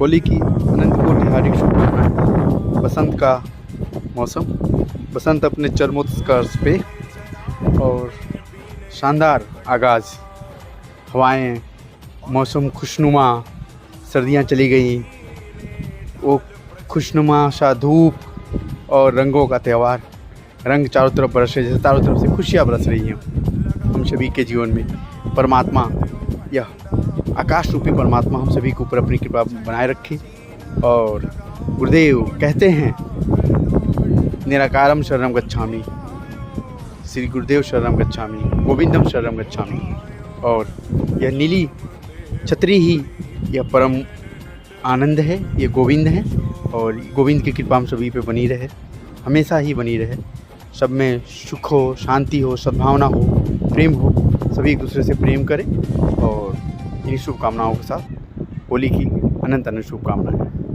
होली की अनंत कोटि हार्दिक शुभकामनाएं। बसंत का मौसम, बसंत अपने चरमोत्कर्ष पे और शानदार आगाज़, हवाएं, मौसम खुशनुमा, सर्दियाँ चली गई, वो खुशनुमा सा धूप और रंगों का त्यौहार। रंग चारों तरफ बरस रहे, जैसे चारों तरफ से खुशियाँ बरस रही हैं हम सभी के जीवन में। परमात्मा, यह आकाश रूपी परमात्मा हम सभी के ऊपर अपनी कृपा बनाए रखे। और गुरुदेव कहते हैं, निराकारम शरणम गच्छामि, श्री गुरुदेव शरणम गच्छामि, गोविंदम शरणम गच्छामि। और यह नीली छतरी ही यह परम आनंद है, ये गोविंद है। और गोविंद की कृपा हम सभी पे बनी रहे, हमेशा ही बनी रहे। सब में सुख हो, शांति हो, सद्भावना हो, प्रेम हो, सभी एक दूसरे से प्रेम करें। और इन्हीं शुभकामनाओं के साथ होली की अनंत अनंत शुभकामनाएं।